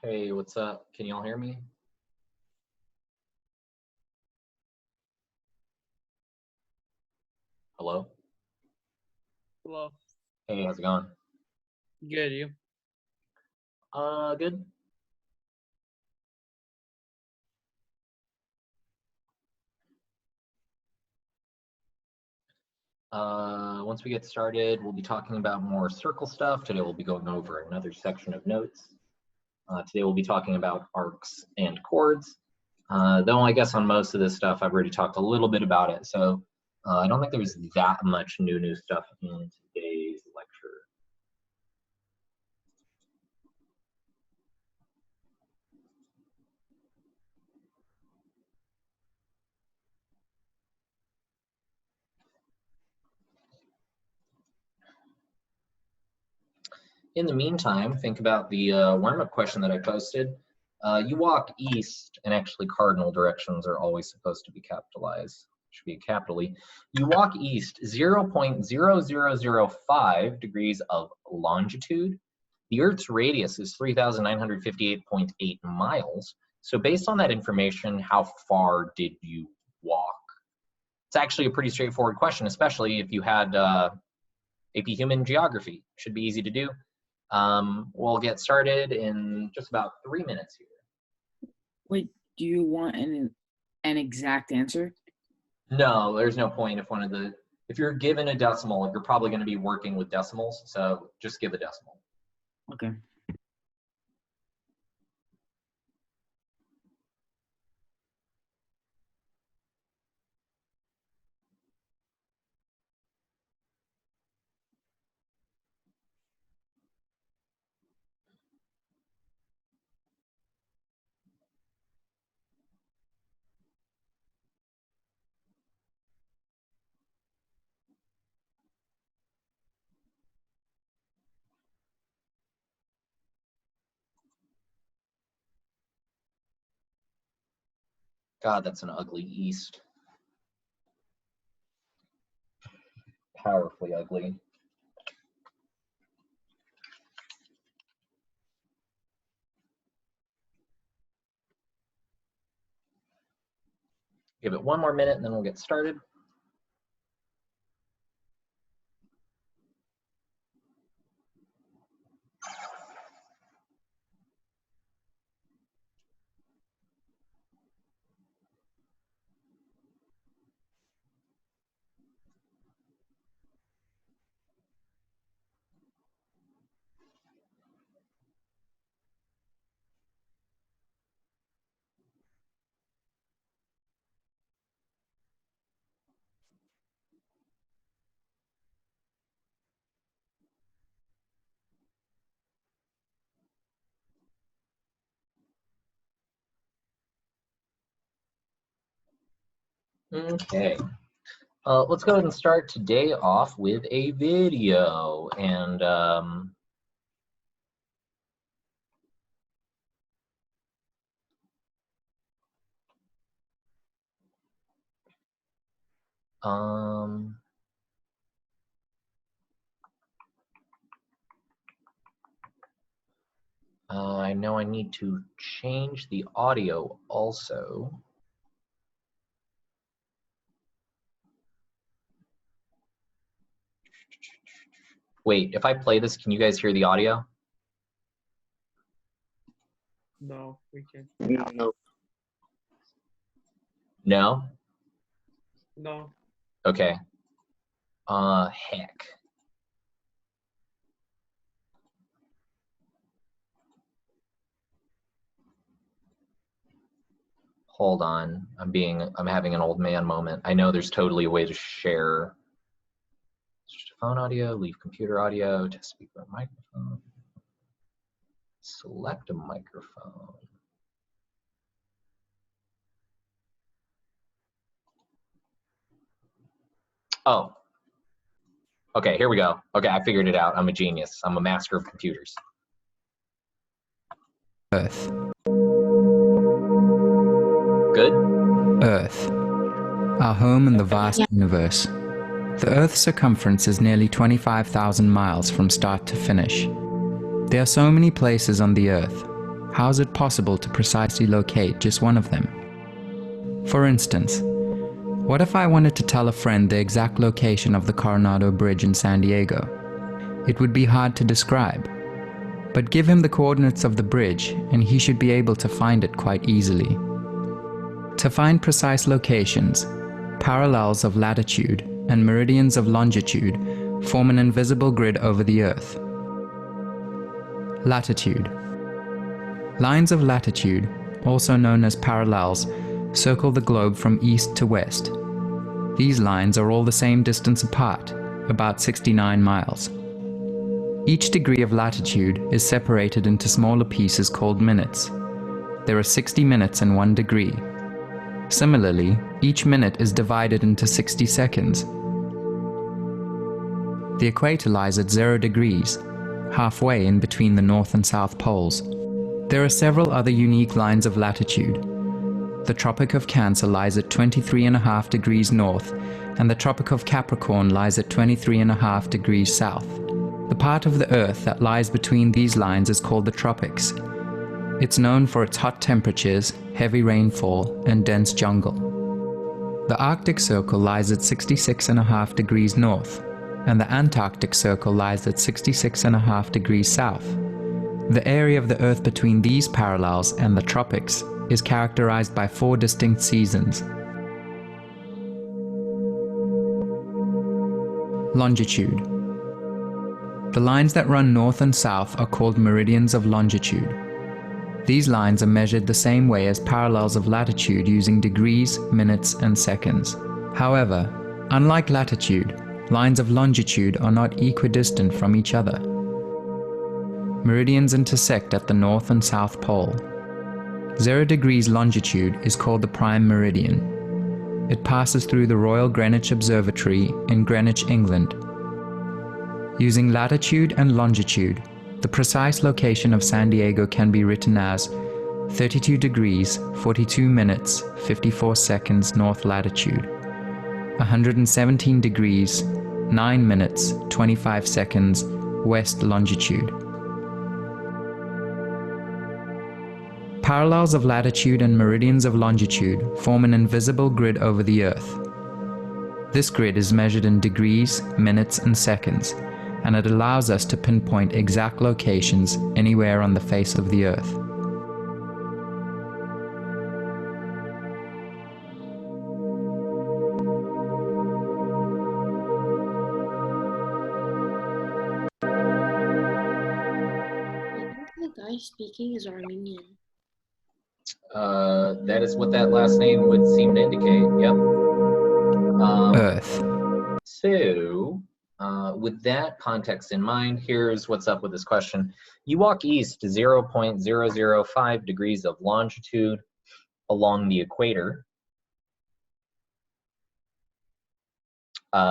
Hey, what's up? Can y'all hear me? Hello? Hello. Hey, how's it going? Good, you? Good. Once we get started, we'll be talking about more circle stuff. Today we'll be going over another section of notes. Today we'll be talking about arcs and chords. Though I guess on most of this stuff, I've already talked a little bit about it. So I don't think there's that much new stuff in today's lecture. In the meantime, think about the warm-up question that I posted. You walk east, and actually cardinal directions are always supposed to be capitalized. Should be a capital E. You walk east 0.0005 degrees of longitude. The Earth's radius is 3,958.8 miles. So based on that information, how far did you walk? It's actually a pretty straightforward question, especially if you had AP Human Geography. Should be easy to do. We'll get started in just about 3 minutes here. Wait, do you want an exact answer? No, there's no point if you're given a decimal, you're probably going to be working with decimals, so just give a decimal. Okay. God, that's an ugly east. Powerfully ugly. Give it 1 more minute and then we'll get started. Okay. Let's go ahead and start today off with a video. And I know I need to change the audio also. Wait, if I play this, can you guys hear the audio? No, we can't. No. No? No. Okay. Heck. Hold on, I'm having an old man moment. I know there's totally a way to share. Switch to phone audio, leave computer audio, test speaker and microphone. Select a microphone. Oh. Okay, here we go. Okay, I figured it out. I'm a genius. I'm a master of computers. Earth. Good? Earth. Our home in the vast universe. The Earth's circumference is nearly 25,000 miles from start to finish. There are so many places on the Earth. how is it possible to precisely locate just one of them? For instance, what if I wanted to tell a friend the exact location of the Coronado Bridge in San Diego? It would be hard to describe, but give him the coordinates of the bridge and he should be able to find it quite easily. To find precise locations, parallels of latitude and meridians of longitude form an invisible grid over the Earth. Latitude. Lines of latitude, also known as parallels, circle the globe from east to west. These lines are all the same distance apart, about 69 miles. Each degree of latitude is separated into smaller pieces called minutes. There are 60 minutes in 1 degree. Similarly, each minute is divided into 60 seconds. The equator lies at 0 degrees, halfway in between the North and South poles. There are several other unique lines of latitude. The Tropic of Cancer lies at 23.5 degrees north, and the Tropic of Capricorn lies at 23.5 degrees south. The part of the Earth that lies between these lines is called the tropics. It's known for its hot temperatures, heavy rainfall, and dense jungle. The Arctic Circle lies at 66.5 degrees north, and the Antarctic Circle lies at 66.5 degrees south. The area of the Earth between these parallels and the tropics is characterized by 4 distinct seasons. Longitude. The lines that run north and south are called meridians of longitude. These lines are measured the same way as parallels of latitude using degrees, minutes, and seconds. However, unlike latitude, lines of longitude are not equidistant from each other. Meridians intersect at the north and south pole. 0 degrees longitude is called the prime meridian. It passes through the Royal Greenwich Observatory in Greenwich, England. Using latitude and longitude, the precise location of San Diego can be written as 32 degrees, 42 minutes, 54 seconds north latitude, 117 degrees, 9 minutes, 25 seconds west longitude. Parallels of latitude and meridians of longitude form an invisible grid over the Earth. This grid is measured in degrees, minutes, and seconds, and it allows us to pinpoint exact locations anywhere on the face of the Earth. I think the guy speaking is Armenian. That is what that last name would seem to indicate. Yep. Earth. So, with that context in mind, here's what's up with this question. You walk east 0.005 degrees of longitude along the equator,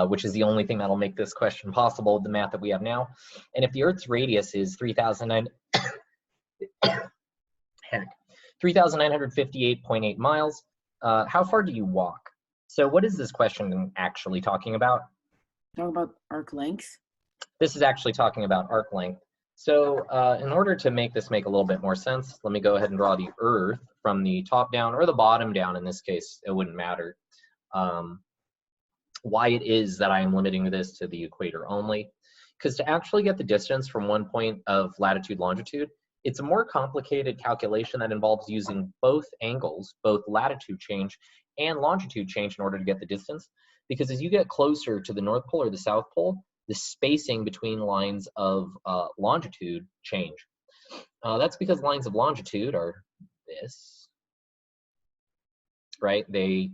which is the only thing that'll make this question possible with the math that we have now. And if the Earth's radius is 3,958.8 miles, how far do you walk? So what is this question actually talking about? Talk about arc length. This is actually talking about arc length. So in order to make this make a little bit more sense, let me go ahead and draw the Earth from the top down, or the bottom down. In this case, it wouldn't matter. Why it is that I am limiting this to the equator only, because to actually get the distance from one point of latitude longitude, it's a more complicated calculation that involves using both angles, both latitude change and longitude change, in order to get the distance. Because as you get closer to the North Pole or the South Pole, the spacing between lines of longitude change. That's because lines of longitude are this, right? They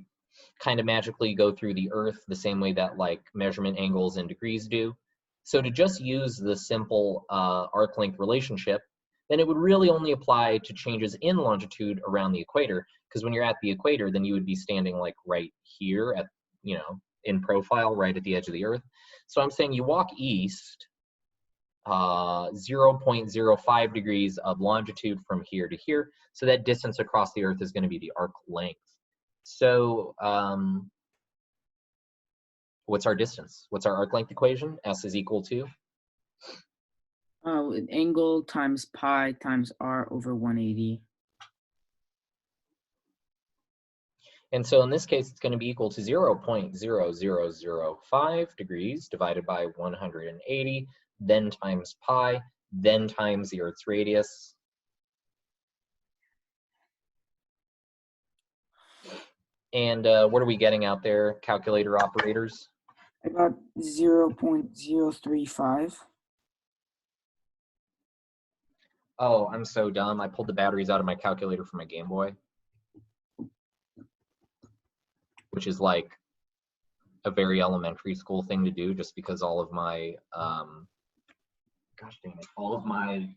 kind of magically go through the Earth the same way that like measurement angles and degrees do. So to just use the simple arc length relationship, then it would really only apply to changes in longitude around the equator, because when you're at the equator, then you would be standing like right here at, you know, in profile right at the edge of the Earth. So I'm saying you walk east 0.05 degrees of longitude from here to here. So that distance across the Earth is going to be the arc length. So what's our distance? What's our arc length equation? S is equal to With angle times pi times r over 180. And so in this case, it's going to be equal to 0.0005 degrees divided by 180, then times pi, then times the Earth's radius. And what are we getting out there, calculator operators? I got 0.035. Oh, I'm so dumb. I pulled the batteries out of my calculator for my Game Boy, which is like a very elementary school thing to do just because all of my, gosh dang it, all of my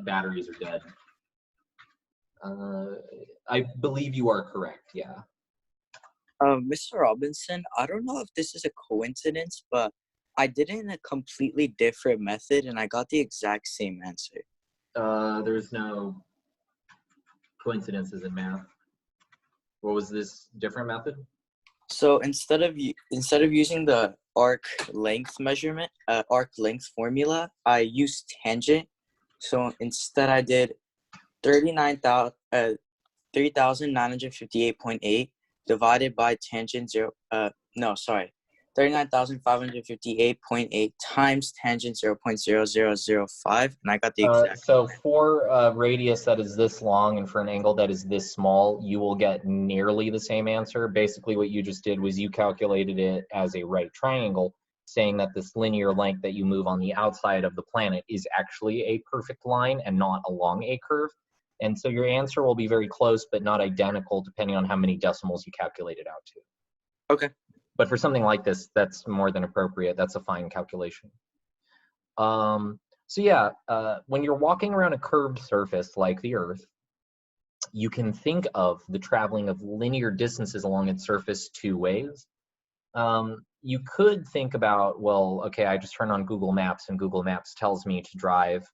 batteries are dead. I believe you are correct, yeah. Mr. Robinson, I don't know if this is a coincidence, but I did it in a completely different method and I got the exact same answer. There's no coincidences in math. What was this different method? So instead of using the arc length measurement, arc length formula, I used tangent. So instead I did 3,958.8 divided by tangent 39,558.8 times tangent 0.0005, and I got the exact. So for a radius that is this long and for an angle that is this small, you will get nearly the same answer. Basically what you just did was you calculated it as a right triangle, saying that this linear length that you move on the outside of the planet is actually a perfect line and not along a curve. And so your answer will be very close, but not identical, depending on how many decimals you calculate it out to. Okay. But for something like this, that's more than appropriate. That's a fine calculation. So yeah, when you're walking around a curved surface like the Earth, you can think of the traveling of linear distances along its surface two ways. You could think about, well, okay, I just turn on Google Maps and Google Maps tells me to drive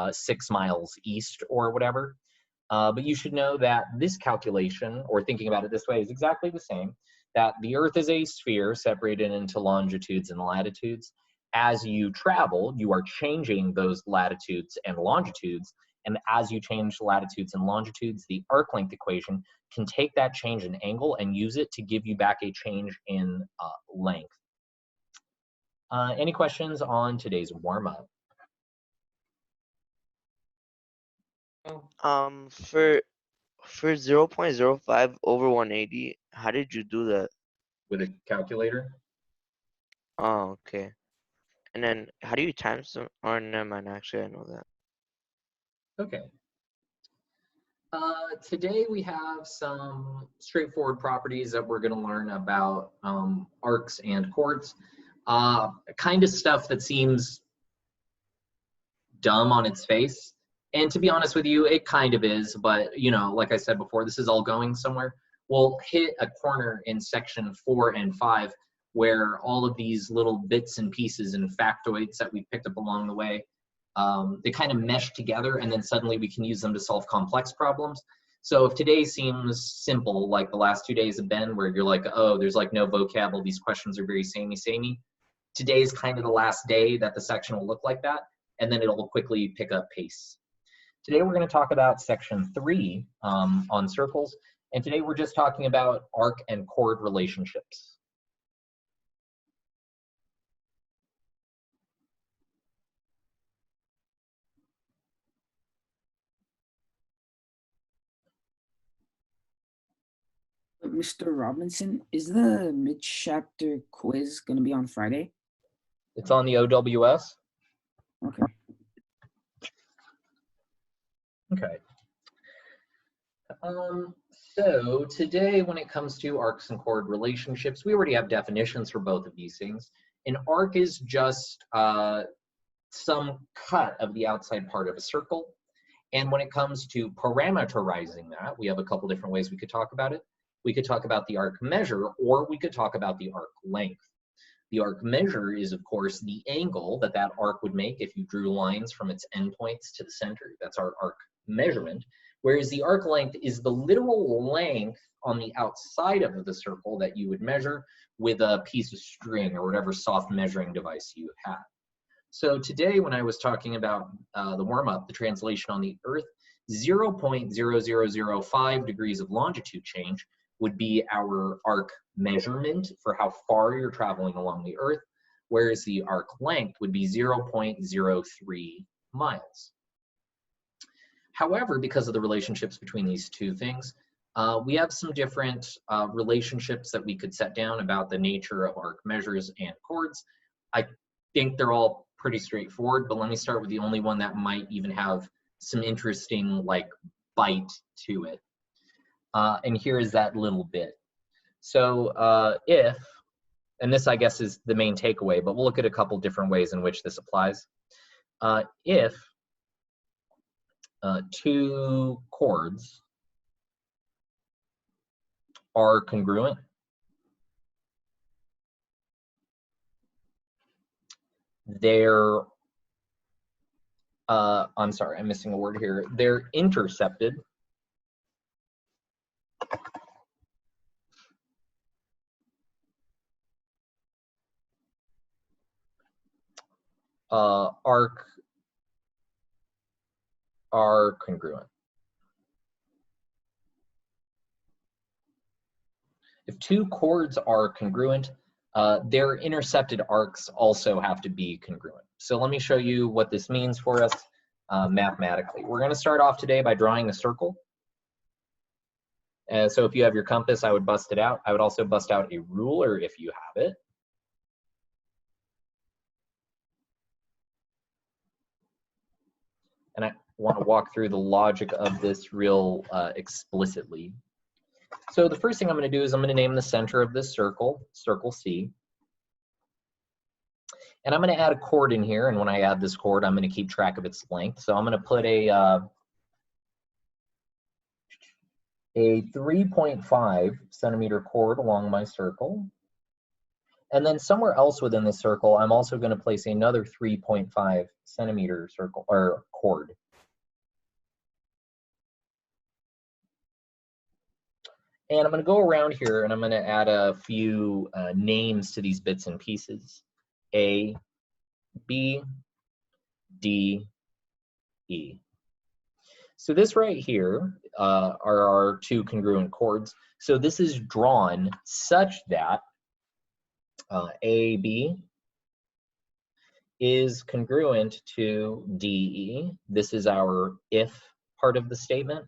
6 miles east or whatever. But you should know that this calculation, or thinking about it this way, is exactly the same, that the Earth is a sphere separated into longitudes and latitudes. As you travel, you are changing those latitudes and longitudes, and as you change latitudes and longitudes, the arc length equation can take that change in angle and use it to give you back a change in length. Any questions on today's warm-up? For 0.05 over 180, how did you do that? With a calculator? Oh, okay. And then how do you times them? Or never mind, actually I know that. Okay. Today we have some straightforward properties that we're going to learn about arcs and chords. Kind of stuff that seems dumb on its face. And to be honest with you, it kind of is, but you know, like I said before, this is all going somewhere. We'll hit a corner in section 4 and 5 where all of these little bits and pieces and factoids that we picked up along the way, they kind of mesh together and then suddenly we can use them to solve complex problems. So if today seems simple, like the last 2 days have been, where you're like, oh, there's like no vocab, all these questions are very samey, today's kind of the last day that the section will look like that, and then it'll quickly pick up pace. Today we're going to talk about section 3 on circles, and today we're just talking about arc and chord relationships. Mr. Robinson, is the mid-chapter quiz going to be on Friday? It's on the OWS. Okay. Okay. So today, when it comes to arcs and chord relationships, we already have definitions for both of these things. An arc is just some cut of the outside part of a circle. And when it comes to parameterizing that, we have a couple different ways we could talk about it. We could talk about the arc measure, or we could talk about the arc length. The arc measure is, of course, the angle that that arc would make if you drew lines from its endpoints to the center. That's our arc measurement. Whereas the arc length is the literal length on the outside of the circle that you would measure with a piece of string or whatever soft measuring device you have. So today when I was talking about the warm-up, the translation on the Earth, 0.0005 degrees of longitude change would be our arc measurement for how far you're traveling along the Earth, whereas the arc length would be 0.03 miles. However, because of the relationships between these two things, we have some different relationships that we could set down about the nature of arc measures and chords. I think they're all pretty straightforward, but let me start with the only one that might even have some interesting like bite to it. And here is that little bit. So if, and this I guess is the main takeaway, but we'll look at a couple different ways in which this applies. If two chords are congruent, they're, I'm sorry, I'm missing a word here. They're intercepted. Arc are congruent. If two chords are congruent, their intercepted arcs also have to be congruent. So let me show you what this means for us mathematically. We're going to start off today by drawing a circle. So if you have your compass, I would bust it out. I would also bust out a ruler if you have it. And I want to walk through the logic of this real explicitly. So the first thing I'm going to do is I'm going to name the center of this circle, circle C. And I'm going to add a chord in here, and when I add this chord, I'm going to keep track of its length. So I'm going to put a 3.5 centimeter chord along my circle. And then somewhere else within the circle, I'm also going to place another 3.5 centimeter circle or chord. And I'm going to go around here and I'm going to add a few names to these bits and pieces. A, B, D, E. So this right here are our two congruent chords. So this is drawn such that A, B is congruent to D, E. This is our if part of the statement.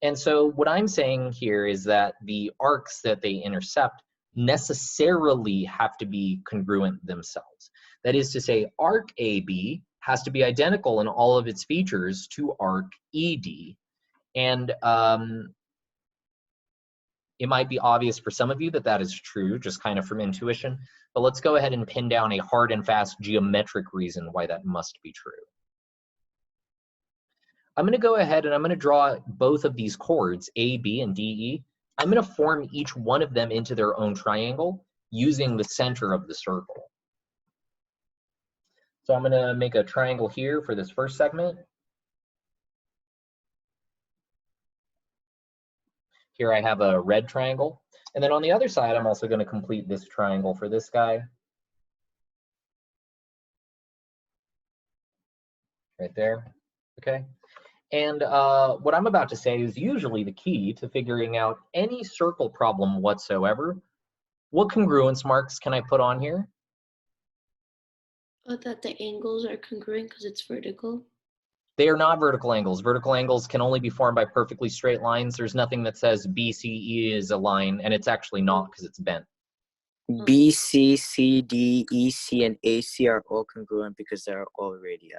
And so what I'm saying here is that the arcs that they intercept necessarily have to be congruent themselves. That is to say, arc AB has to be identical in all of its features to arc ED. And it might be obvious for some of you that that is true, just kind of from intuition, but let's go ahead and pin down a hard and fast geometric reason why that must be true. I'm going to go ahead and I'm going to draw both of these chords, A, B, and D, E. I'm going to form each one of them into their own triangle using the center of the circle. So I'm going to make a triangle here for this first segment. Here I have a red triangle. And then on the other side, I'm also going to complete this triangle for this guy. Right there. Okay. And what I'm about to say is usually the key to figuring out any circle problem whatsoever. What congruence marks can I put on here? That the angles are congruent because it's vertical. They are not vertical angles. Vertical angles can only be formed by perfectly straight lines. There's nothing that says BCE is a line, and it's actually not because it's bent. B, C, C, D, E, C, and AC are all congruent because they're all radii.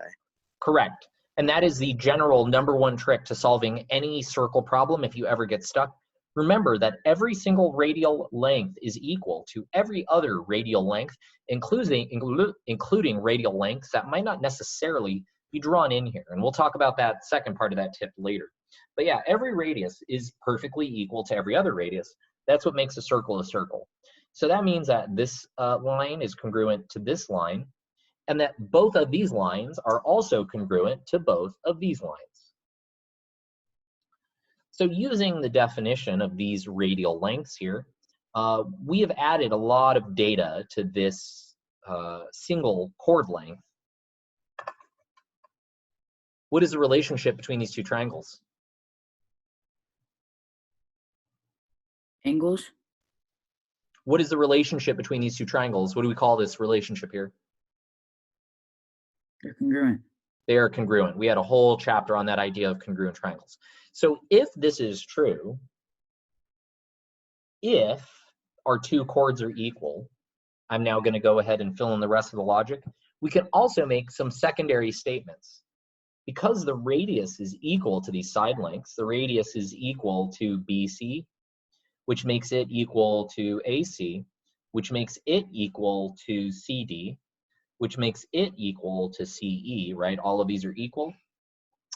Correct. And that is the general #1 trick to solving any circle problem if you ever get stuck. Remember that every single radial length is equal to every other radial length, including radial lengths that might not necessarily be drawn in here. And we'll talk about that second part of that tip later. But yeah, every radius is perfectly equal to every other radius. That's what makes a circle a circle. So that means that this line is congruent to this line, and that both of these lines are also congruent to both of these lines. So using the definition of these radial lengths here, we have added a lot of data to this single chord length What is the relationship between these two triangles? Angles? What is the relationship between these two triangles? What do we call this relationship here? They're congruent. They are congruent. We had a whole chapter on that idea of congruent triangles. So if this is true, if our two chords are equal, I'm now going to go ahead and fill in the rest of the logic. We can also make some secondary statements. Because the radius is equal to these side lengths, the radius is equal to BC, which makes it equal to AC, which makes it equal to CD, which makes it equal to CE, right? All of these are equal.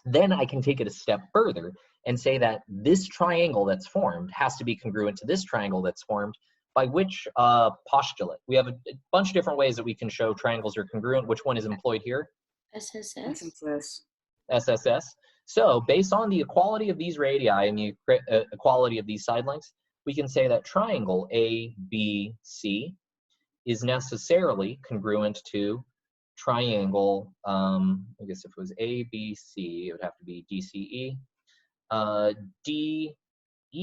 Then I can take it a step further and say that this triangle that's formed has to be congruent to this triangle that's formed by which postulate? We have a bunch of different ways that we can show triangles are congruent. Which one is employed here? SSS. SSS. SSS. So based on the equality of these radii and the equality of these side lengths, we can say that triangle ABC is necessarily congruent to triangle, I guess if it was ABC, it would have to be DCE, DEC,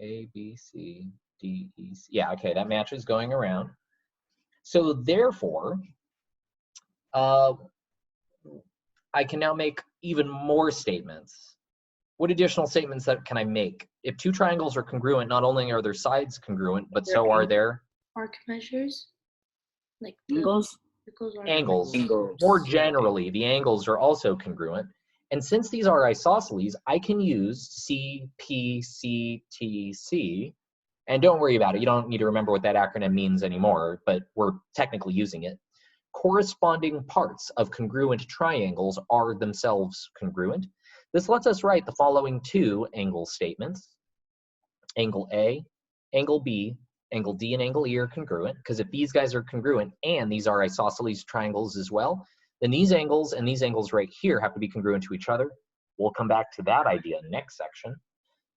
ABC, DEC. Yeah, okay, that matches going around. So therefore, I can now make even more statements. What additional statements that can I make? If two triangles are congruent, not only are their sides congruent, but so are their Arc measures. Like Angles? angles. Angles. More generally, the angles are also congruent. And since these are isosceles, I can use CPCTC. And don't worry about it. You don't need to remember what that acronym means anymore, but we're technically using it. Corresponding parts of congruent triangles are themselves congruent. This lets us write the following two angle statements. Angle A, angle B, angle D, and angle E are congruent, because if these guys are congruent and these are isosceles triangles as well, then these angles and these angles right here have to be congruent to each other. We'll come back to that idea next section.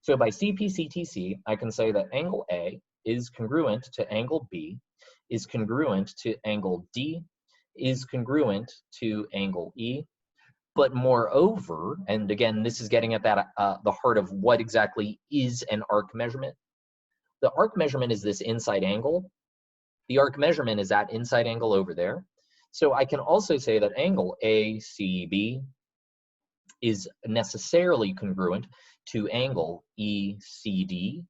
So by CPCTC, I can say that angle A is congruent to angle B, is congruent to angle D, is congruent to angle E. But moreover, and again, this is getting at that the heart of what exactly is an arc measurement. The arc measurement is this inside angle. The arc measurement is that inside angle over there. So I can also say that angle ACB is necessarily congruent to angle ECD.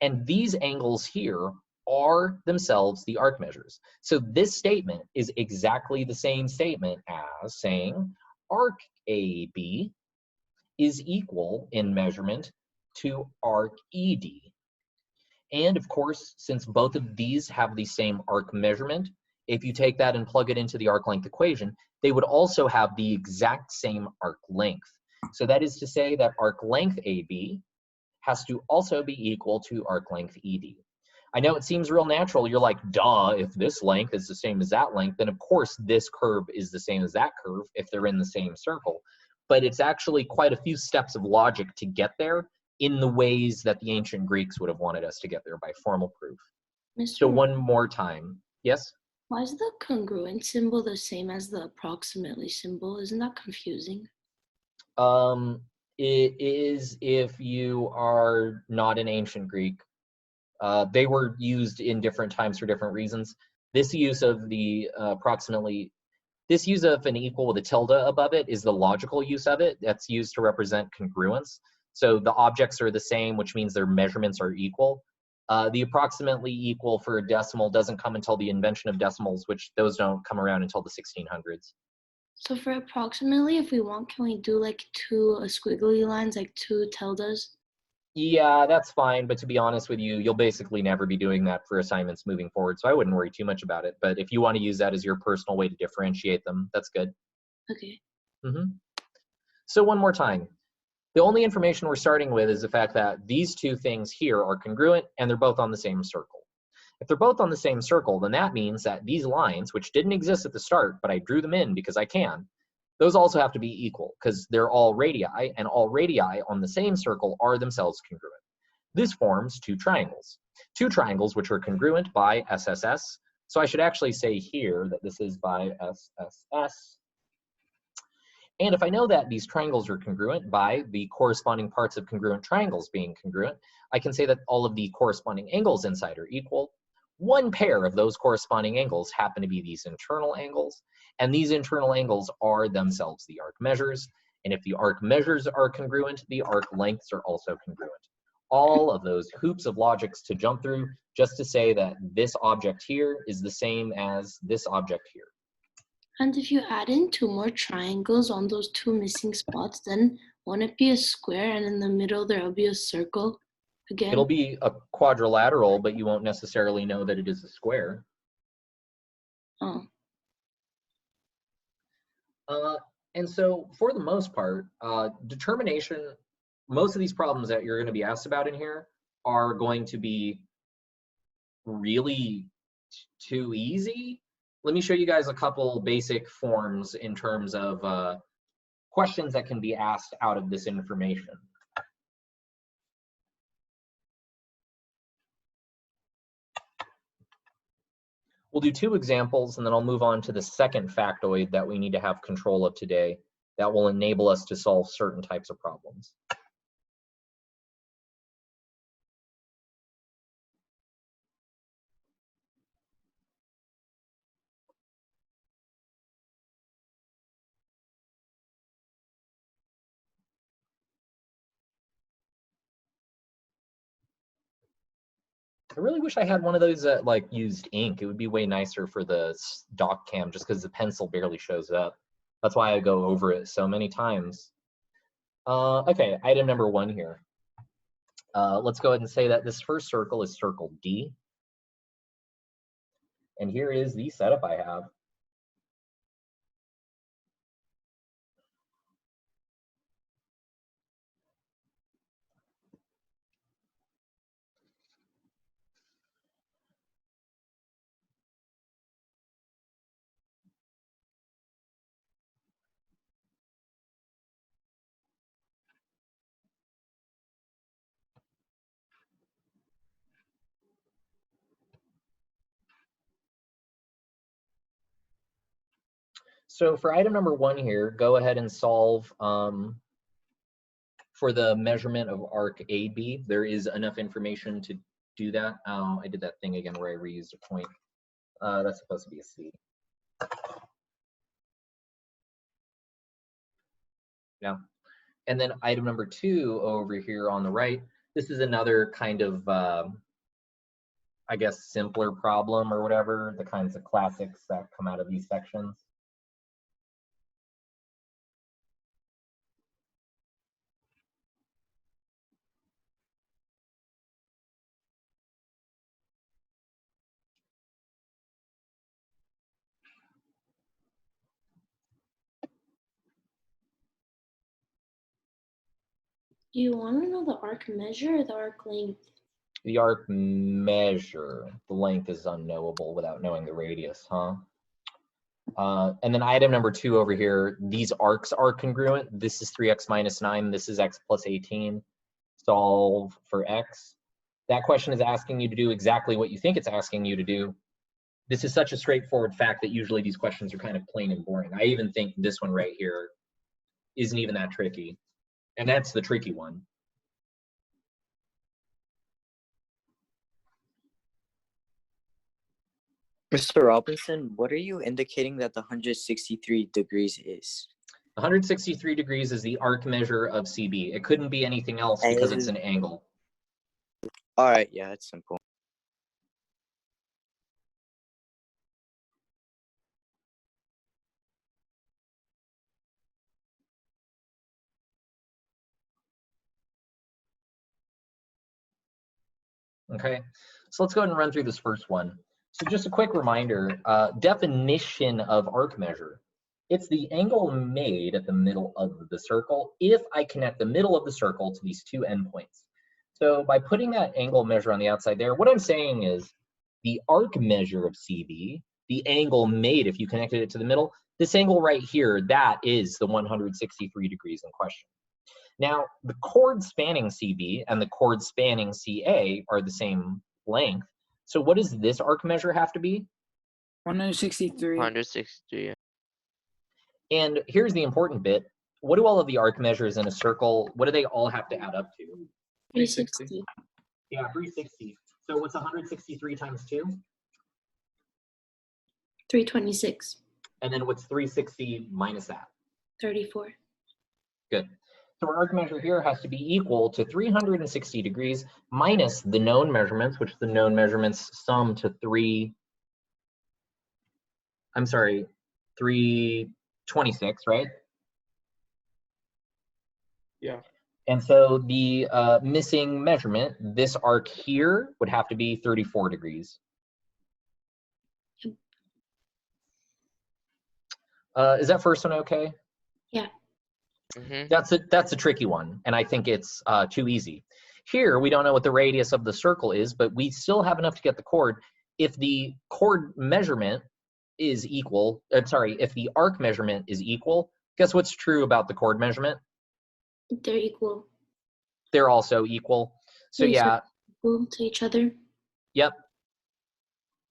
And these angles here are themselves the arc measures. So this statement is exactly the same statement as saying arc AB is equal in measurement to arc ED. And of course, since both of these have the same arc measurement, if you take that and plug it into the arc length equation, they would also have the exact same arc length. So that is to say that arc length AB has to also be equal to arc length ED. I know it seems real natural. You're like, duh, if this length is the same as that length, then of course this curve is the same as that curve if they're in the same circle. But it's actually quite a few steps of logic to get there in the ways that the ancient Greeks would have wanted us to get there by formal proof. So one more time. Yes? Why is the congruent symbol the same as the approximately symbol? Isn't that confusing? It is if you are not an ancient Greek. They were used in different times for different reasons. This use of the this use of an equal with a tilde above it is the logical use of it. That's used to represent congruence. So the objects are the same, which means their measurements are equal. The approximately equal for a decimal doesn't come until the invention of decimals, which those don't come around until the 1600s. So for approximately, if we want, can we do like two squiggly lines, like two tildes? Yeah, that's fine, but to be honest with you, you'll basically never be doing that for assignments moving forward, so I wouldn't worry too much about it. But if you want to use that as your personal way to differentiate them, that's good. Okay. So one more time. The only information we're starting with is the fact that these two things here are congruent and they're both on the same circle. If they're both on the same circle, then that means that these lines, which didn't exist at the start, but I drew them in because I can, those also have to be equal because they're all radii, and all radii on the same circle are themselves congruent. This forms two triangles which are congruent by SSS. So I should actually say here that this is by SSS. And if I know that these triangles are congruent by the corresponding parts of congruent triangles being congruent, I can say that all of the corresponding angles inside are equal. One pair of those corresponding angles happen to be these internal angles, and these internal angles are themselves the arc measures. And if the arc measures are congruent, the arc lengths are also congruent. All of those hoops of logics to jump through just to say that this object here is the same as this object here. And if you add in 2 more triangles on those 2 missing spots, then won't it be a square and in the middle there'll be a circle again? It'll be a quadrilateral, but you won't necessarily know that it is a square. Oh. And so for the most part, determination, most of these problems that you're going to be asked about in here are going to be really too easy. Let me show you guys a couple basic forms in terms of questions that can be asked out of this information. We'll do 2 examples, and then I'll move on to the second factoid that we need to have control of today that will enable us to solve certain types of problems. I really wish I had one of those that like used ink. It would be way nicer for the doc cam just because the pencil barely shows up. That's why I go over it so many times. Okay, item number 1 here. Let's go ahead and say that this first circle is circle D. And here is the setup I have. So for item number 1 here, go ahead and solve for the measurement of arc AB. There is enough information to do that. I did that thing again where I reused a point. That's supposed to be a C. Yeah. And then item number 2 over here on the right, this is another kind of, I guess, simpler problem or whatever, the kinds of classics that come out of these sections. Do you want to know the arc measure or the arc length? The arc measure, the length is unknowable without knowing the radius, huh? And then item number 2 over here, these arcs are congruent. This is 3x minus 9, this is x plus 18. Solve for x. That question is asking you to do exactly what you think it's asking you to do. This is such a straightforward fact that usually these questions are kind of plain and boring. I even think this one right here isn't even that tricky. And that's the tricky one. Mr. Robinson, what are you indicating that the 163 degrees is? 163 degrees is the arc measure of CB. It couldn't be anything else because it's an angle. All right, yeah, it's simple. Okay, so let's go ahead and run through this first one. So just a quick reminder, definition of arc measure. It's the angle made at the middle of the circle if I connect the middle of the circle to these 2 endpoints. So by putting that angle measure on the outside there, what I'm saying is the arc measure of CB, the angle made if you connected it to the middle, this angle right here, that is the 163 degrees in question. Now, the chord spanning CB and the chord spanning CA are the same length. So what does this arc measure have to be? 163. 163. And here's the important bit. What do all of the arc measures in a circle, what do they all have to add up to? 360. Yeah, 360. So what's 163 times 2? 326. And then what's 360 minus that? 34. Good. So our arc measure here has to be equal to 360 degrees minus the known measurements, which the known measurements sum to 326, right? Yeah. And so the missing measurement, this arc here, would have to be 34 degrees. Is that first one okay? Yeah. That's a tricky one, and I think it's too easy. Here, we don't know what the radius of the circle is, but we still have enough to get the chord. If the chord measurement is equal, if the arc measurement is equal, guess what's true about the chord measurement? They're equal. They're also equal. So Yes, yeah, equal to each other. yep.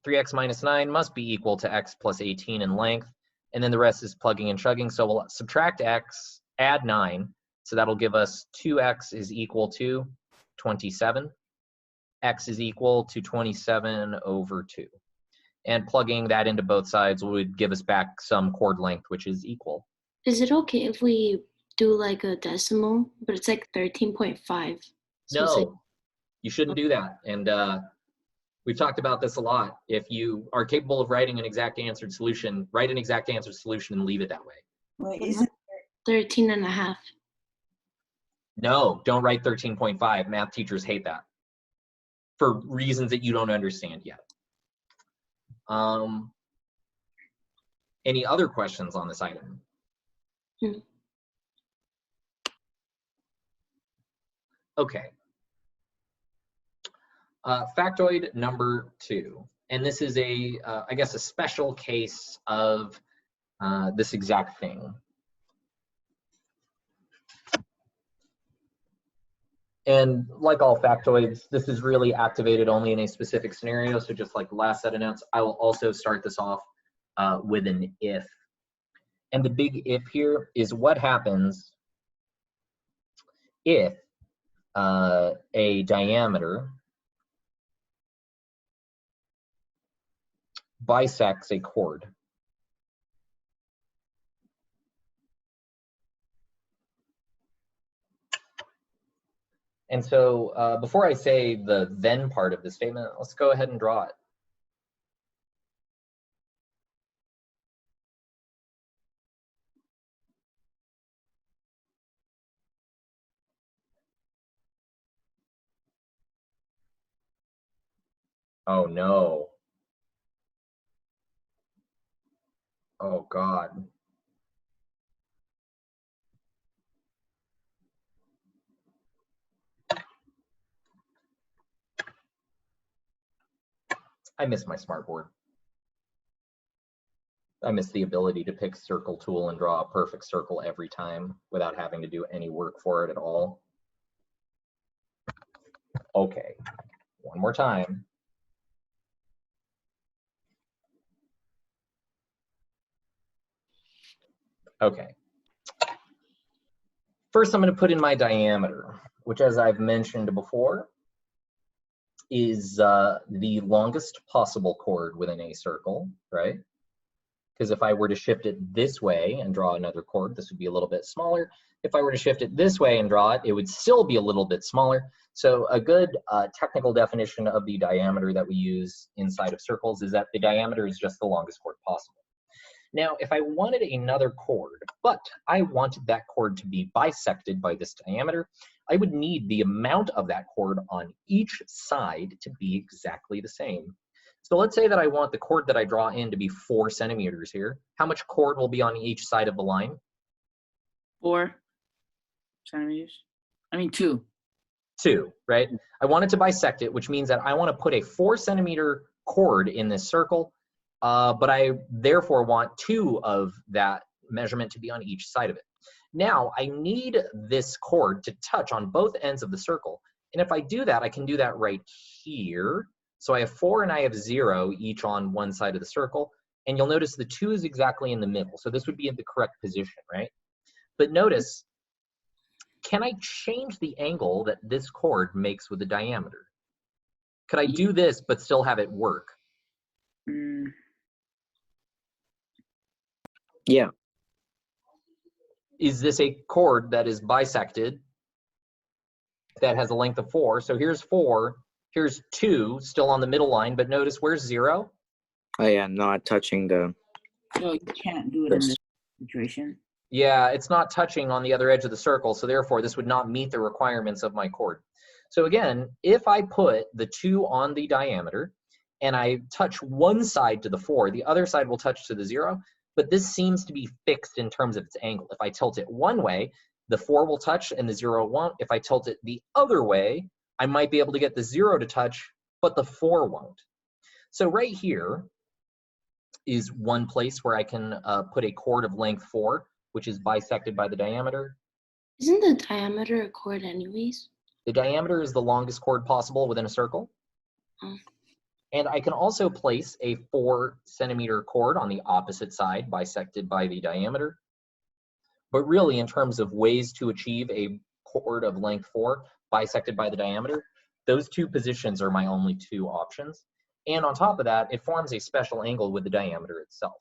3x minus 9 must be equal to x plus 18 in length, and then the rest is plugging and chugging. So we'll subtract x, add 9, so that'll give us 2x is equal to 27. X is equal to 27 over 2. And plugging that into both sides would give us back some chord length, which is equal. Is it okay if we do like a decimal, but it's like 13.5? So it's like, No, you shouldn't do that. And we've talked about this a lot. If you are capable of writing an exact answered solution, write an exact answered solution and leave it that way. Wait, is it 13 and a half. No, don't write 13.5. Math teachers hate that for reasons that you don't understand yet. Any other questions on this item? Okay. Factoid number 2, and this is I guess a special case of this exact thing. And like all factoids, this is really activated only in a specific scenario. So just like the last set of notes, I will also start this off with an if. And the big if here is what happens if a diameter bisects a chord. And so before I say the then part of the statement, let's go ahead and draw it. Oh no. Oh God. I miss my smartboard. I miss the ability to pick circle tool and draw a perfect circle every time without having to do any work for it at all. Okay, one more time. Okay. First, I'm going to put in my diameter, which, as I've mentioned before, is the longest possible chord within a circle, right? Because if I were to shift it this way and draw another chord, this would be a little bit smaller. If I were to shift it this way and draw it, it would still be a little bit smaller. So a good technical definition of the diameter that we use inside of circles is that the diameter is just the longest chord possible. Now, if I wanted another chord, but I wanted that chord to be bisected by this diameter, I would need the amount of that chord on each side to be exactly the same. So let's say that I want the chord that I draw in to be 4 centimeters here. How much chord will be on each side of the line? 4 centimeters? I mean 2. 2, right? I want it to bisect it, which means that I want to put a 4 centimeter chord in this circle, but I therefore want 2 of that measurement to be on each side of it. Now, I need this chord to touch on both ends of the circle. And if I do that, I can do that right here. So I have 4 and I have 0 each on one side of the circle. And you'll notice the 2 is exactly in the middle. So this would be in the correct position, right? But notice, can I change the angle that this chord makes with the diameter? Could I do this but still have it work? Yeah. Is this a chord that is bisected that has a length of 4? So here's 4, here's 2 still on the middle line, but notice where's 0? Oh yeah, not touching the. So you can't do it in this situation. Yeah, it's not touching on the other edge of the circle, so therefore this would not meet the requirements of my chord. So again, if I put the 2 on the diameter and I touch one side to the 4, the other side will touch to the 0, but this seems to be fixed in terms of its angle. If I tilt it one way, the 4 will touch and the 0 won't. If I tilt it the other way, I might be able to get the 0 to touch, but the 4 won't. So right here is one place where I can put a chord of length 4, which is bisected by the diameter. Isn't the diameter a chord anyways? The diameter is the longest chord possible within a circle. Oh. And I can also place a 4-centimeter chord on the opposite side, bisected by the diameter. But really, in terms of ways to achieve a chord of length 4, bisected by the diameter, those 2 positions are my only 2 options. And on top of that, it forms a special angle with the diameter itself.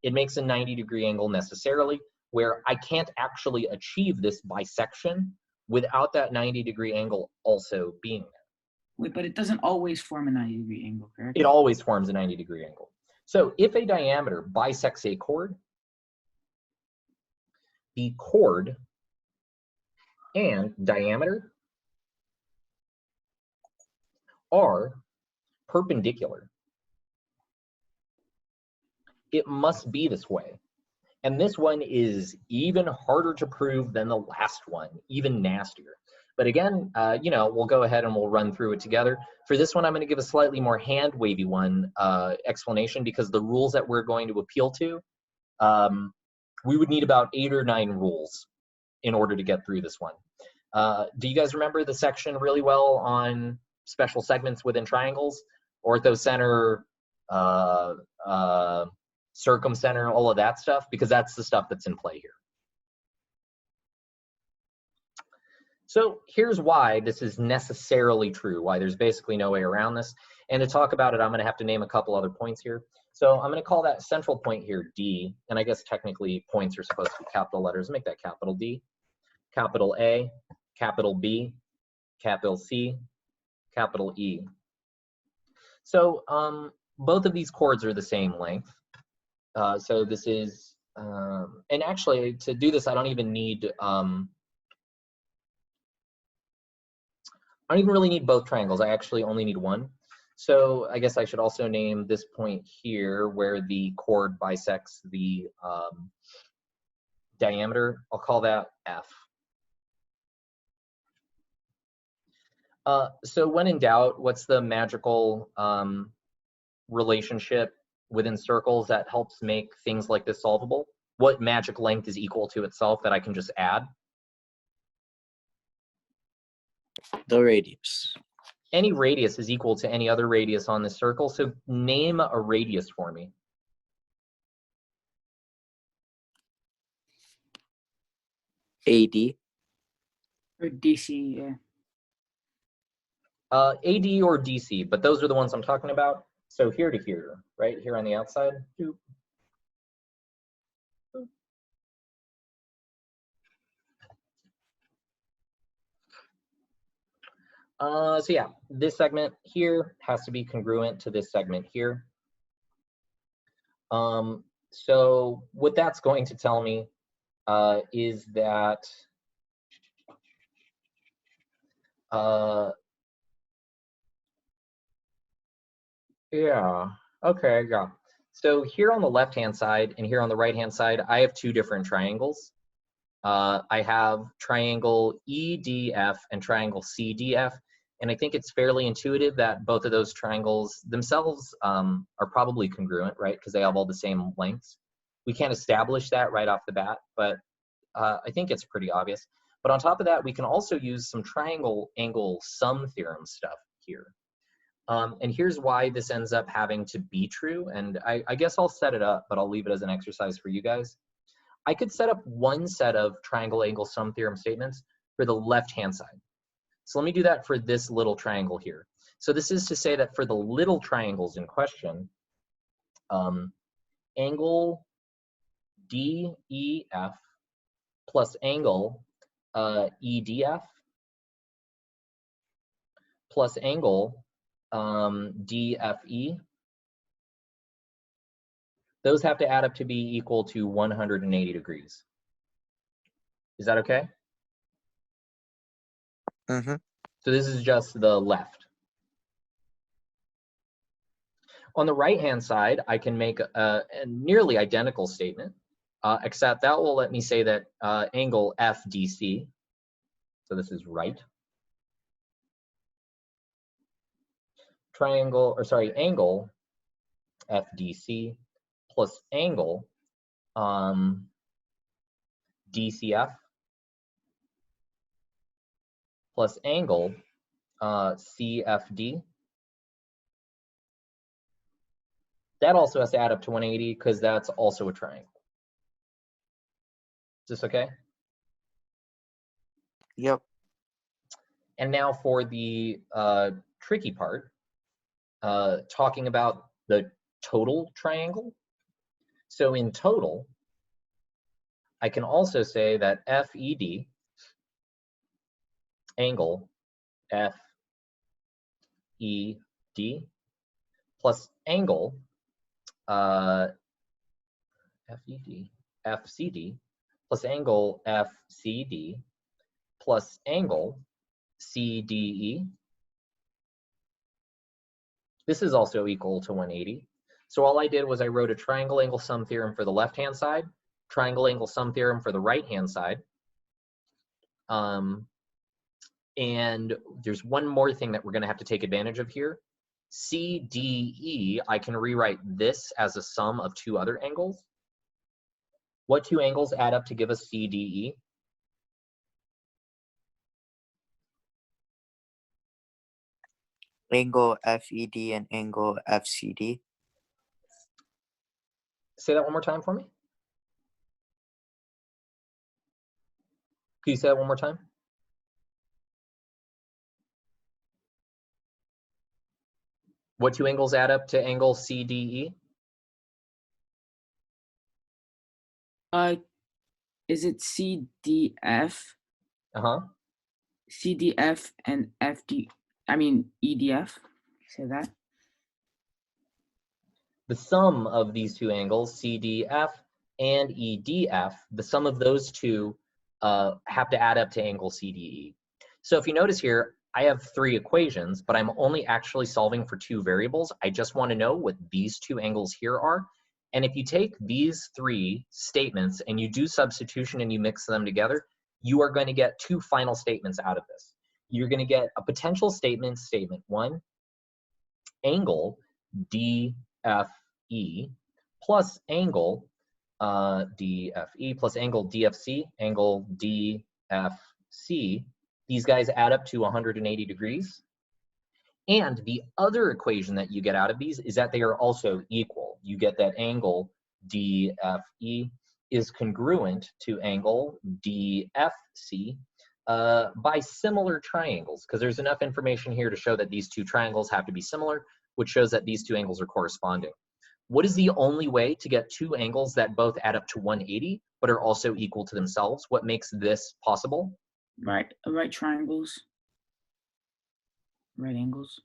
It makes a 90-degree angle necessarily, where I can't actually achieve this bisection without that 90-degree angle also being there. Wait, but it doesn't always form a 90-degree angle, correct? It always forms a 90-degree angle. So if a diameter bisects a chord, the chord and diameter are perpendicular. It must be this way. And this one is even harder to prove than the last one, even nastier. But again, you know, we'll go ahead and we'll run through it together. For this one, I'm going to give a slightly more hand-wavy one explanation, because the rules that we're going to appeal to, we would need about 8 or 9 rules in order to get through this one. Do you guys remember the section really well on special segments within triangles? Orthocenter, circumcenter, all of that stuff, because that's the stuff that's in play here. So here's why this is necessarily true, why there's basically no way around this. And to talk about it, I'm going to have to name a couple other points here. So I'm going to call that central point here D, and I guess technically points are supposed to be capital letters. Make that capital D, capital A, capital B, capital C, capital E. So both of these chords are the same length. So this is, and actually to do this, I don't even need, I don't even really need both triangles. I actually only need one. So I guess I should also name this point here where the chord bisects the diameter. I'll call that F. So when in doubt, what's the magical relationship within circles that helps make things like this solvable? What magic length is equal to itself that I can just add? The radius. Any radius is equal to any other radius on this circle, so name a radius for me. AD. Or DC, yeah. AD or DC, but those are the ones I'm talking about. So here to here, right here on the outside. Boop. So yeah, this segment here has to be congruent to this segment here. So what that's going to tell me is that yeah, okay, yeah. So here on the left-hand side and here on the right-hand side, I have 2 different triangles. I have triangle EDF and triangle CDF, and I think it's fairly intuitive that both of those triangles themselves are probably congruent, right? Because they have all the same lengths. We can't establish that right off the bat, but I think it's pretty obvious. But on top of that, we can also use some triangle angle sum theorem stuff here. And here's why this ends up having to be true. And I guess I'll set it up, but I'll leave it as an exercise for you guys. I could set up one set of triangle angle sum theorem statements for the left-hand side. So let me do that for this little triangle here. So this is to say that for the little triangles in question, angle DEF plus angle EDF plus angle DFE, those have to add up to be equal to 180 degrees. Is that okay? Mm-hmm. So this is just the left. On the right-hand side, I can make a nearly identical statement, except that will let me say that angle FDC, so this is right, angle FDC plus angle DCF plus angle CFD. That also has to add up to 180 because that's also a triangle. Is this okay? Yep. And now for the tricky part, talking about the total triangle. So in total, I can also say that FED, angle FED, plus angle FED, FCD, plus angle FCD, plus angle CDE. This is also equal to 180. So all I did was I wrote a triangle angle sum theorem for the left-hand side, triangle angle sum theorem for the right-hand side. And there's one more thing that we're going to have to take advantage of here. CDE, I can rewrite this as a sum of two other angles. What two angles add up to give us CDE? Angle FED and angle FCD. Say that one more time for me. Can you say that one more time? What two angles add up to angle CDE? Is it CDF? Uh-huh. CDF and EDF? Say that. The sum of these two angles, CDF and EDF, the sum of those two have to add up to angle CDE. So if you notice here, I have three equations, but I'm only actually solving for two variables. I just want to know what these two angles here are. And if you take these three statements and you do substitution and you mix them together, you are going to get two final statements out of this. You're going to get a potential statement, statement one, angle DFE plus angle DFE plus angle DFC, angle DFC. These guys add up to 180 degrees. And the other equation that you get out of these is that they are also equal. You get that angle DFE is congruent to angle DFC by similar triangles, because there's enough information here to show that these two triangles have to be similar, which shows that these two angles are corresponding. What is the only way to get two angles that both add up to 180 but are also equal to themselves? What makes this possible? Right triangles. Right angles.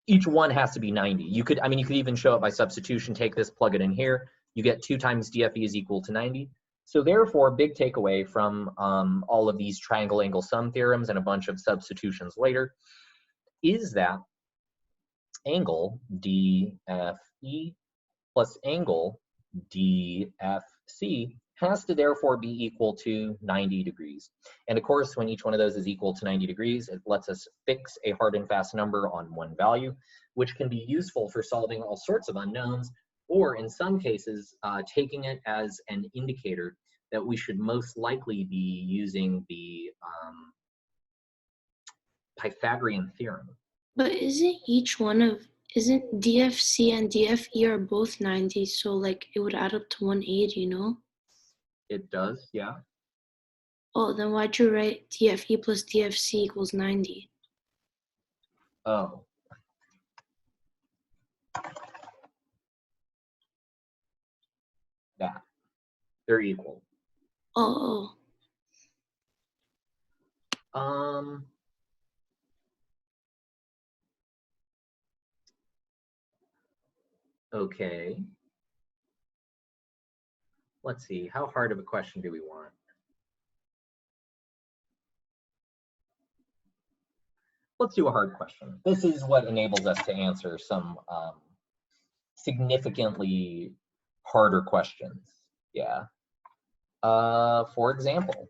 Each one has to be 90. You could even show it by substitution. Take this, plug it in here. You get 2 times DFE is equal to 90. So therefore, big takeaway from all of these triangle angle sum theorems and a bunch of substitutions later is that angle DFE plus angle DFC has to therefore be equal to 90 degrees. And of course, when each one of those is equal to 90 degrees, it lets us fix a hard and fast number on one value, which can be useful for solving all sorts of unknowns, or in some cases, taking it as an indicator that we should most likely be using the Pythagorean theorem But isn't DFC and DFE are both 90, so like it would add up to 180, no? It does, yeah. Oh, then why'd you write DFE plus DFC equals 90? Oh. That. They're equal. Oh. Okay. Let's see, how hard of a question do we want? Let's do a hard question. This is what enables us to answer some significantly harder questions. Yeah. For example,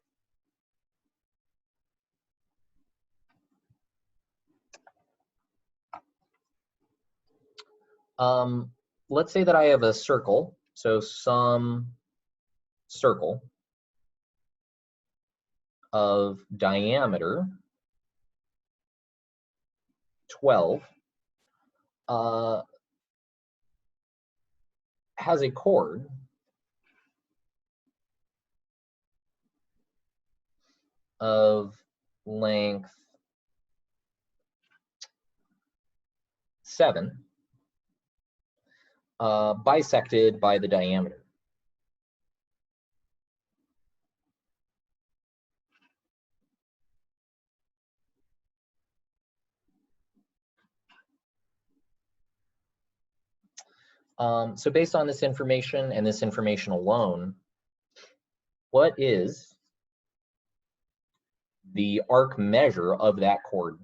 let's say that I have a circle, so some circle of diameter 12 has a chord of length 7 bisected by the diameter. So based on this information and this information alone, what is the arc measure of that chord?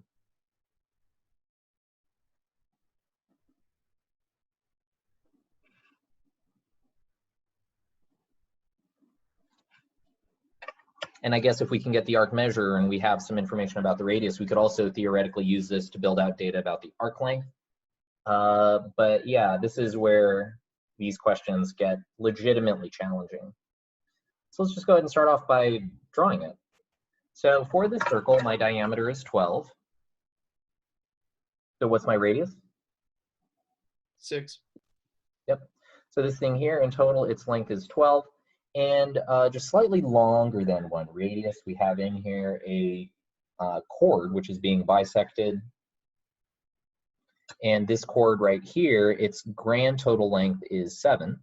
And I guess if we can get the arc measure and we have some information about the radius, we could also theoretically use this to build out data about the arc length. But yeah, this is where these questions get legitimately challenging. So let's just go ahead and start off by drawing it. So for this circle, my diameter is 12. So what's my radius? 6. Yep. So this thing here, in total, its length is 12. And just slightly longer than one radius, we have in here a chord, which is being bisected. And this chord right here, its grand total length is 7.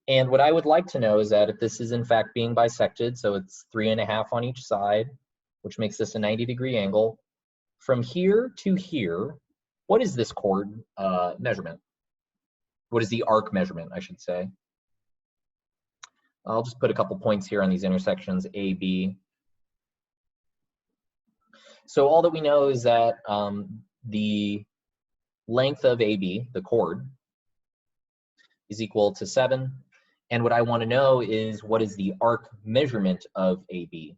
And what I would like to know is that if this is in fact being bisected, so it's 3.5 on each side, which makes this a 90-degree angle, from here to here, what is this chord measurement? What is the arc measurement, I should say? I'll just put a couple points here on these intersections, A, B. So all that we know is that the length of AB, the chord, is equal to 7. And what I want to know is what is the arc measurement of AB?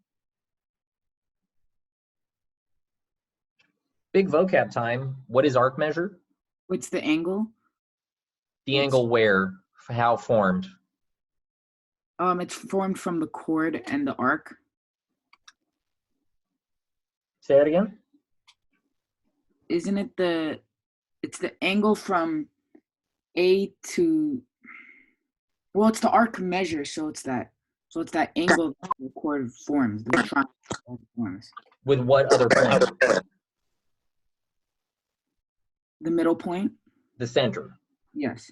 Big vocab time. What is arc measure? What's the angle? The angle where? How formed? It's formed from the chord and the arc. Say that again? Isn't it it's the angle from A to, well, it's the arc measure, so it's that angle that the chord forms, the triangle forms. With what other point? The middle point? The center. Yes.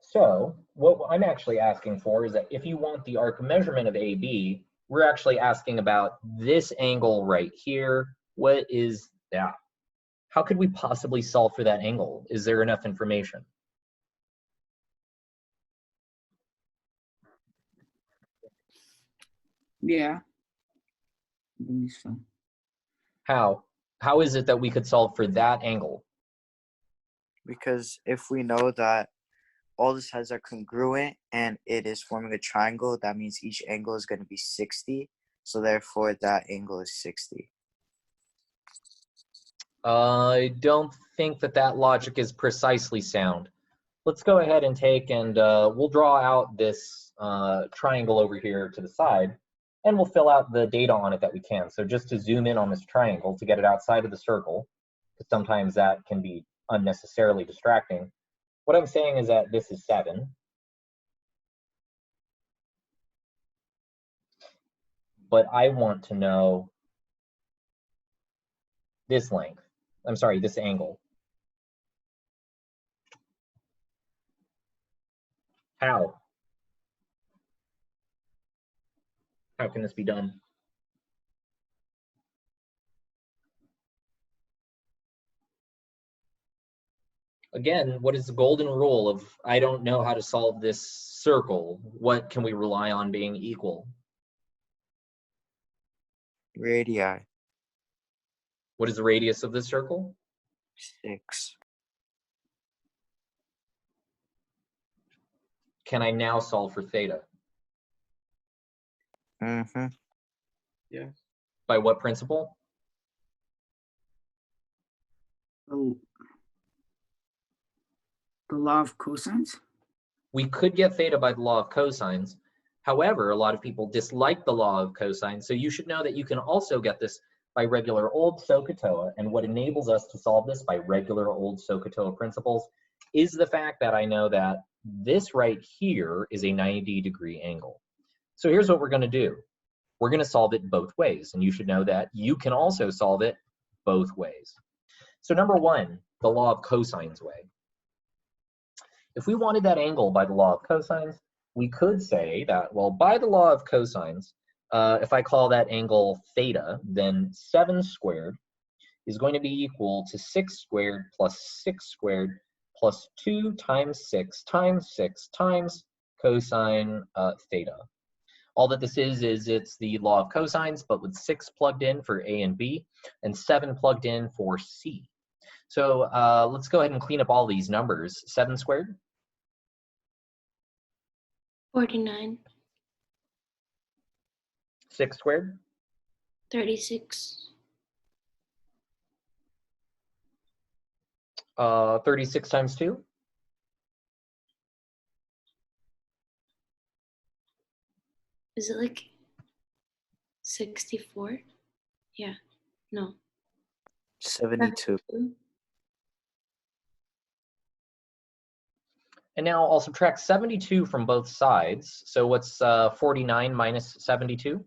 So what I'm actually asking for is that if you want the arc measurement of AB, we're actually asking about this angle right here. What is that? How could we possibly solve for that angle? Is there enough information? Yeah. I believe so. How? How is it that we could solve for that angle? Because if we know that all the sides are congruent and it is forming a triangle, that means each angle is going to be 60. So therefore that angle is 60. I don't think that that logic is precisely sound. Let's go ahead and take and we'll draw out this triangle over here to the side. and we'll fill out the data on it that we can. So just to zoom in on this triangle to get it outside of the circle, because sometimes that can be unnecessarily distracting. What I'm saying is that this is 7. But I want to know this length. I'm sorry, this angle. How? How can this be done? Again, what is the golden rule of I don't know how to solve this circle? What can we rely on being equal? Radii. What is the radius of this circle? 6. Can I now solve for theta? Mm-hmm. Yeah. By what principle? The law of cosines? We could get theta by the law of cosines. However, a lot of people dislike the law of cosines, so you should know that you can also get this by regular old SOHCAHTOA, and what enables us to solve this by regular old SOHCAHTOA principles is the fact that I know that this right here is a 90-degree angle. So here's what we're going to do. We're going to solve it both ways, and you should know that you can also solve it both ways. So number 1, the law of cosines way. If we wanted that angle by the law of cosines, we could say that, well, by the law of cosines, if I call that angle theta, then 7 squared is going to be equal to 6 squared plus 6 squared plus 2 times 6 times 6 times cosine theta. All that this is it's the law of cosines, but with 6 plugged in for A and B, and 7 plugged in for C. So let's go ahead and clean up all these numbers. 7 squared? 49. 6 squared? 36. 36 times 2? Is it like 64? Yeah. No. 72. And now I'll subtract 72 from both sides. So what's 49 minus 72?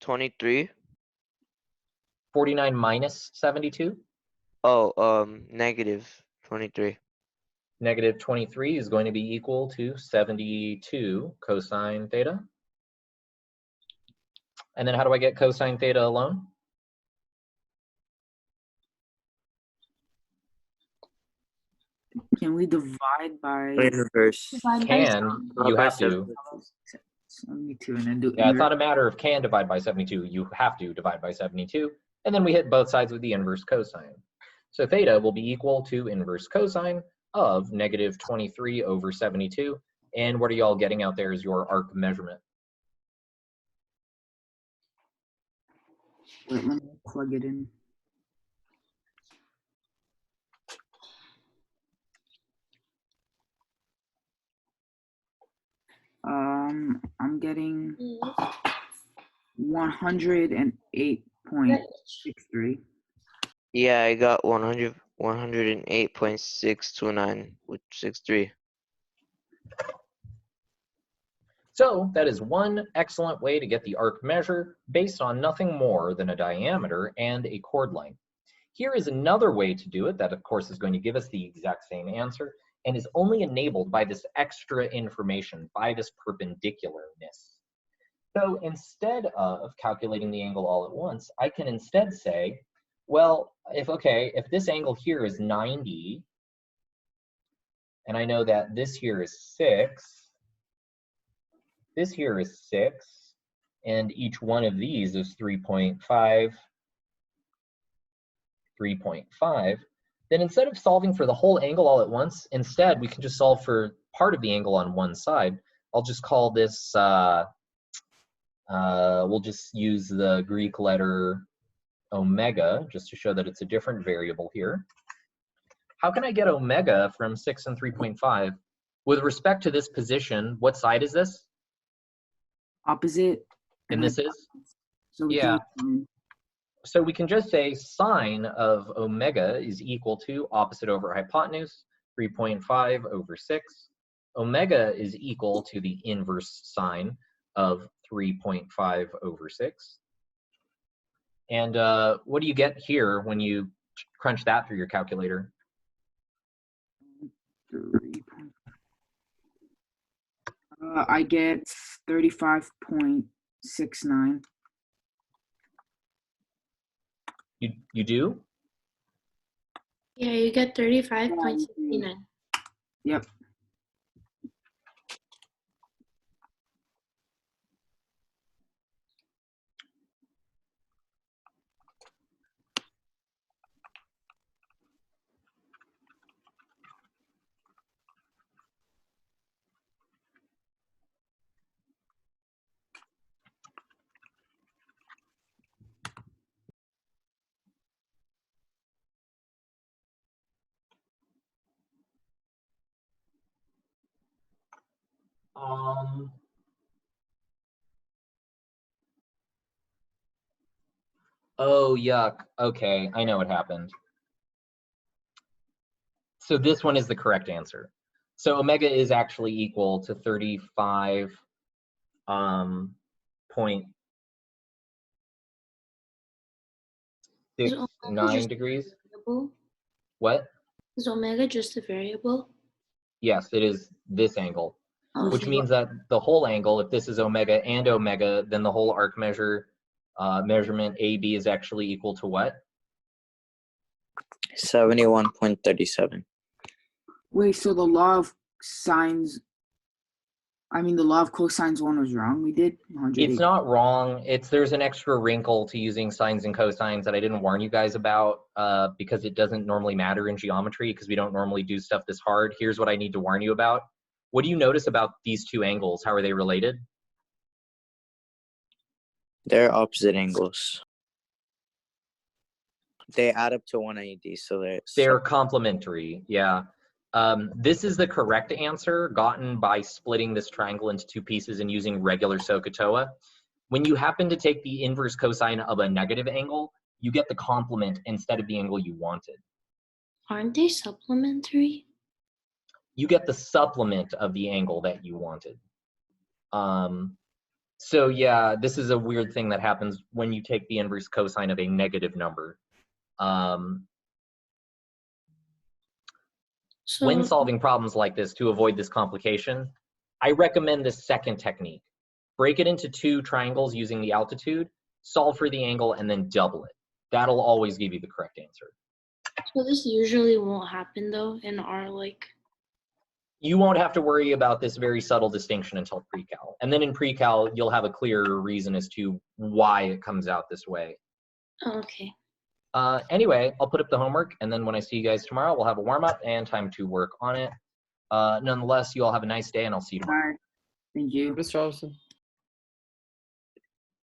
$23. 49 minus 72? Oh, -23. Negative 23 is going to be equal to 72 cosine theta. And then how do I get cosine theta alone? Can we divide by Inverse. Can, you have to. 72 and then do Yeah, it's inverse? not a matter of can divide by 72. You have to divide by 72. And then we hit both sides with the inverse cosine. So theta will be equal to inverse cosine of negative 23 over 72. And what are y'all getting out there is your arc measurement. Wait, let me plug it in. I'm getting 108.63. Yeah, I got 108.629 with 63. So that is one excellent way to get the arc measure based on nothing more than a diameter and a chord length. Here is another way to do it that, of course, is going to give us the exact same answer and is only enabled by this extra information, by this perpendicularness. So instead of calculating the angle all at once, I can instead say, well, if this angle here is 90, and I know that this here is 6, this here is 6, and each one of these is 3.5, 3.5, then instead of solving for the whole angle all at once, instead we can just solve for part of the angle on one side. I'll just call this, we'll just use the Greek letter omega, just to show that it's a different variable here. how can I get omega from 6 and 3.5? With respect to this position, what side is this? Opposite. And this is? So we Yeah. can So we can just say sine of omega is equal to opposite over hypotenuse, 3.5 over 6. Omega is equal to the inverse sine of 3.5 over 6. And what do you get here when you crunch that through your calculator? I get 35.69. You do? Yeah, you get 35.69. Yep. Oh, yuck. Okay, I know what happened. So this one is the correct answer. So omega is actually equal to 35 point Is 69 just degrees. a variable? What? Is omega just a variable? Yes, it is this angle, which Okay. means that the whole angle, if this is omega and omega, then the whole arc measurement AB is actually equal to what? 71.37. Wait, so the law of sines, the law of cosines one was wrong. We did 180. It's not wrong. There's an extra wrinkle to using sines and cosines that I didn't warn you guys about because it doesn't normally matter in geometry because we don't normally do stuff this hard. Here's what I need to warn you about. What do you notice about these two angles? How are they related? They're opposite angles. They add up to 180, so they're complementary. Yeah. This is the correct answer gotten by splitting this triangle into two pieces and using regular SOHCAHTOA. When you happen to take the inverse cosine of a negative angle, you get the complement instead of the angle you wanted. Aren't they supplementary? You get the supplement of the angle that you wanted. So yeah, this is a weird thing that happens when you take the inverse cosine of a negative number. When solving problems like this to avoid this complication, I recommend this second technique. Break it into two triangles using the altitude, solve for the angle, and then double it. That'll always give you the correct answer. So this usually won't happen though in our You won't have to worry about this very subtle distinction until pre-cal. And then in pre-cal, you'll have a clearer reason as to why it comes out this way. Oh, okay. Anyway, I'll put up the homework, and then when I see you guys tomorrow, we'll have a warm-up and time to work on it. Nonetheless, you all have a nice day, and I'll see you tomorrow. All right. Thank you. Mr. Robinson.